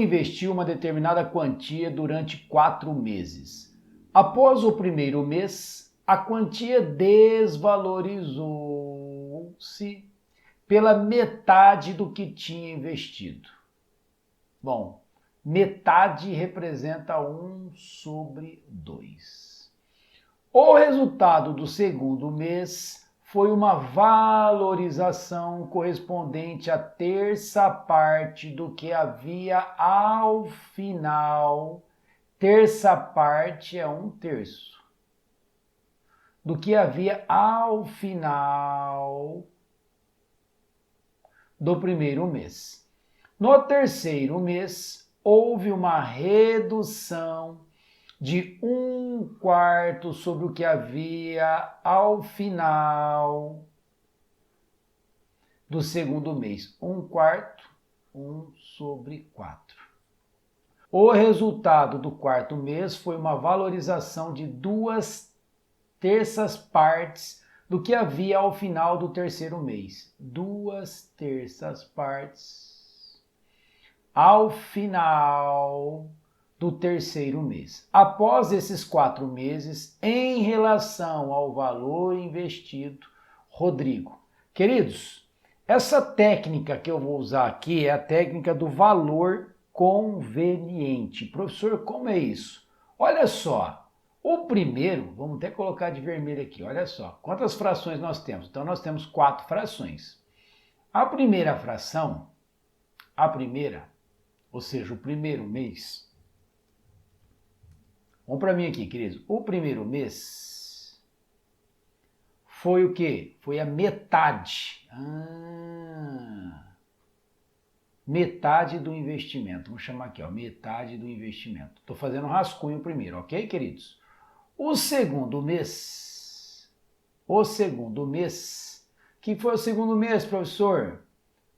investiu uma determinada quantia durante 4 meses. Após o primeiro mês, a quantia desvalorizou-se pela metade do que tinha investido. Bom, metade representa 1/2. O resultado do segundo mês foi uma valorização correspondente à terça parte do que havia ao final. Terça parte é 1/3 do que havia ao final do primeiro mês. No terceiro mês, houve uma redução de 1/4 sobre o que havia ao final do segundo mês. 1/4, 1/4. O resultado do quarto mês foi uma valorização de 2/3 partes do que havia ao final do terceiro mês. 2/3 partes ao final do terceiro mês. Após esses 4 meses, em relação ao valor investido, Rodrigo. Queridos, essa técnica que eu vou usar aqui é a técnica do valor conveniente. Professor, como é isso? Olha só, o primeiro, vamos até colocar de vermelho aqui, olha só, quantas frações nós temos? Então nós temos 4 frações. A primeira fração, ou seja, o primeiro mês, vamos para mim aqui, queridos, o primeiro mês foi o quê? Foi a metade. Metade do investimento. Vamos chamar aqui, ó, metade do investimento. Estou fazendo um rascunho primeiro, ok, queridos? O segundo mês, que foi o segundo mês, professor?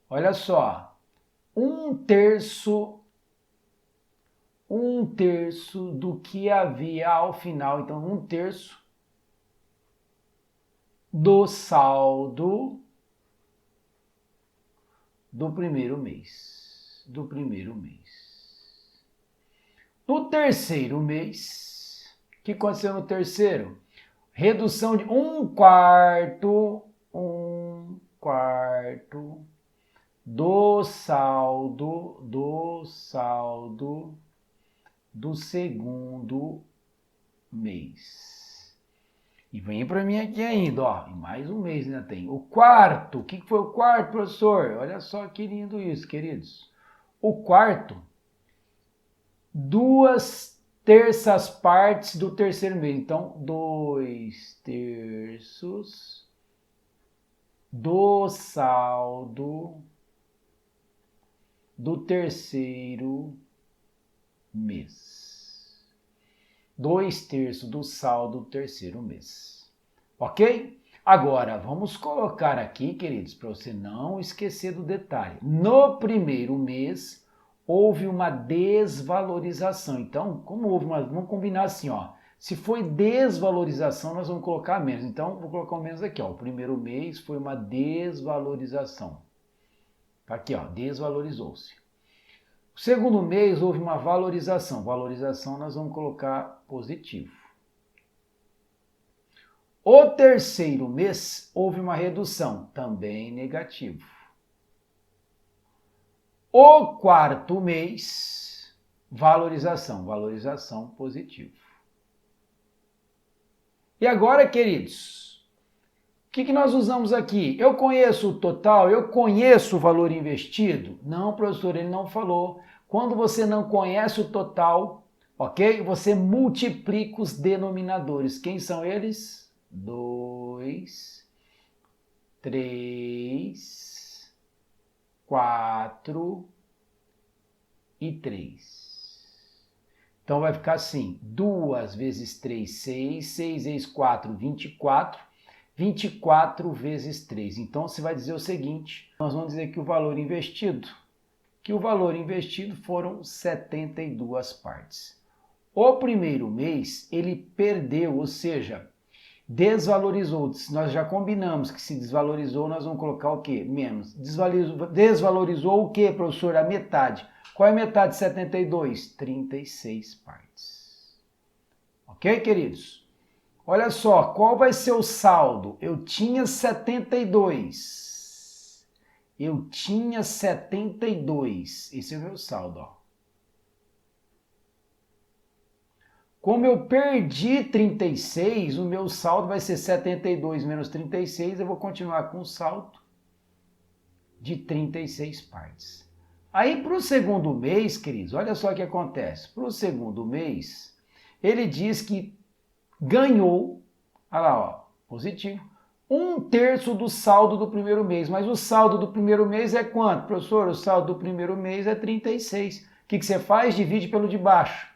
Olha só, 1/3 do que havia ao final, então 1/3 do saldo do primeiro mês. No terceiro mês, o que aconteceu no terceiro? Redução de 1/4 do saldo do segundo mês. E vem para mim aqui ainda, ó, mais um mês ainda tem. O quarto, o que foi o quarto, professor? Olha só que lindo isso, queridos. O quarto, 2/3 partes do terceiro mês. Então, 2/3 do saldo do terceiro mês. 2/3 do saldo do terceiro mês. Ok? Agora, vamos colocar aqui, queridos, para você não esquecer do detalhe. No primeiro mês, houve uma desvalorização. Então, como houve uma... Vamos combinar assim, ó. Se foi desvalorização, nós vamos colocar menos. Então, vou colocar o menos aqui, ó. O primeiro mês foi uma desvalorização. Tá aqui, ó. Desvalorizou-se. O segundo mês houve uma valorização. Valorização nós vamos colocar positivo. O terceiro mês houve uma redução, também negativo. O quarto mês, valorização positivo. E agora, queridos, o que nós usamos aqui? Eu conheço o total, eu conheço o valor investido? Não, professor, ele não falou. Quando você não conhece o total, ok? Você multiplica os denominadores. Quem são eles? 2, 3, 4 e 3. Então vai ficar assim, 2 vezes 3, 6, 6 vezes 4, 24, 24 vezes 3. Então você vai dizer o seguinte, nós vamos dizer que o valor investido foram 72 partes. O primeiro mês ele perdeu, ou seja, desvalorizou. Nós já combinamos que se desvalorizou, nós vamos colocar o quê? Menos. Desvalorizou o quê, professor? A metade. Qual é metade de 72? 36 partes. Ok, queridos? Olha só, qual vai ser o saldo? Eu tinha 72. Eu tinha 72. Esse é o meu saldo, ó. Como eu perdi 36, o meu saldo vai ser 72 menos 36, eu vou continuar com o saldo de 36 partes. Aí, para o segundo mês, queridos, olha só o que acontece. Para o segundo mês, ele diz que ganhou, olha lá, ó, positivo, 1/3 do saldo do primeiro mês. Mas o saldo do primeiro mês é quanto? Professor, o saldo do primeiro mês é 36. O que você faz? Divide pelo de baixo.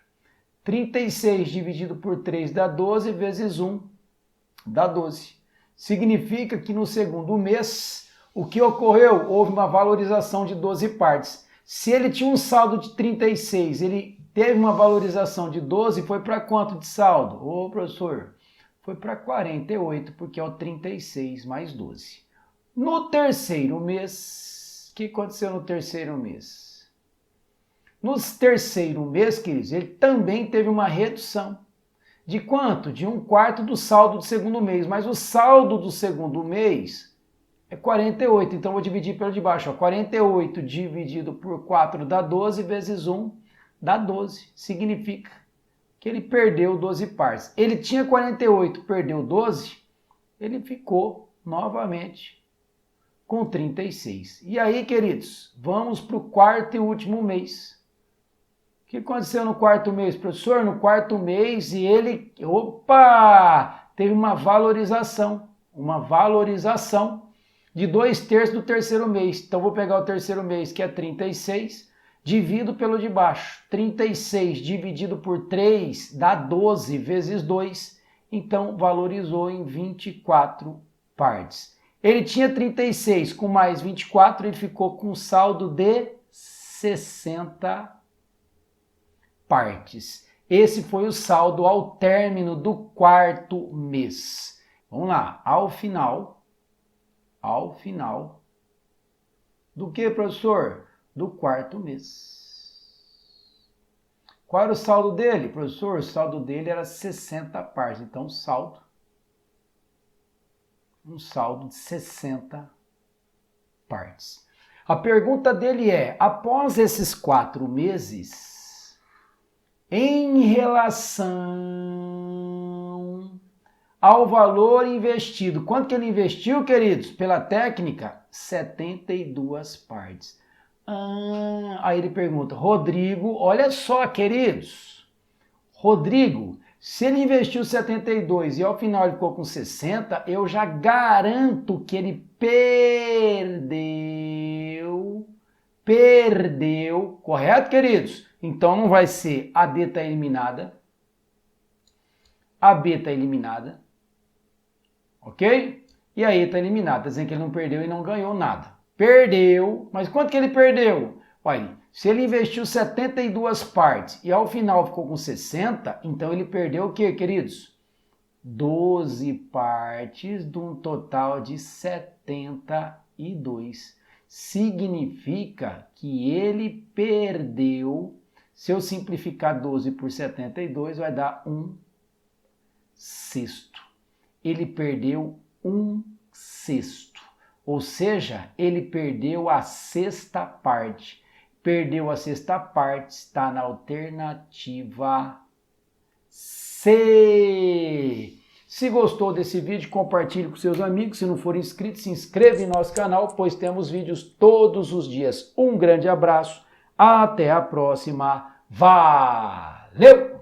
36 dividido por 3 dá 12, vezes 1 dá 12. Significa que no segundo mês, o que ocorreu? Houve uma valorização de 12 partes. Se ele tinha um saldo de 36, ele teve uma valorização de 12, foi para quanto de saldo? Ô, professor, foi para 48, porque é o 36 mais 12. No terceiro mês, o que aconteceu no terceiro mês? No terceiro mês, queridos, ele também teve uma redução. De quanto? De 1/4 do saldo do segundo mês. Mas o saldo do segundo mês é 48. Então, vou dividir pelo de baixo. Ó. 48 dividido por 4 dá 12, vezes 1 dá 12. Significa que ele perdeu 12 partes. Ele tinha 48, perdeu 12, ele ficou novamente com 36. E aí, queridos, vamos para o quarto e último mês. O que aconteceu no quarto mês, professor? No quarto mês, e ele, teve uma valorização de 2/3 do terceiro mês. Então, vou pegar o terceiro mês, que é 36, divido pelo de baixo. 36 dividido por 3 dá 12 vezes 2, então valorizou em 24 partes. Ele tinha 36, com mais 24, ele ficou com um saldo de 60 partes. Esse foi o saldo ao término do quarto mês. Vamos lá, ao final do que, professor? Do quarto mês. Qual era o saldo dele, professor? O saldo dele era 60 partes. Então, um saldo de 60 partes. A pergunta dele é, após esses 4 meses, em relação ao valor investido, quanto que ele investiu, queridos? Pela técnica, 72 partes. Aí ele pergunta, Rodrigo, olha só, queridos, Rodrigo, se ele investiu 72 e ao final ele ficou com 60, eu já garanto que ele perdeu, correto, queridos? Então não vai ser a D está eliminada, a B está eliminada, ok? E a E está eliminada, está dizendo que ele não perdeu e não ganhou nada. Perdeu, mas quanto que ele perdeu? Olha, se ele investiu 72 partes e ao final ficou com 60, então ele perdeu o quê, queridos? 12 partes de um total de 72. Significa que ele perdeu, se eu simplificar 12 por 72, vai dar 1/6. Ele perdeu 1/6. Ou seja, ele perdeu a sexta parte. Perdeu a sexta parte, está na alternativa C. Se gostou desse vídeo, compartilhe com seus amigos. Se não for inscrito, se inscreva em nosso canal, pois temos vídeos todos os dias. Um grande abraço, até a próxima. Valeu!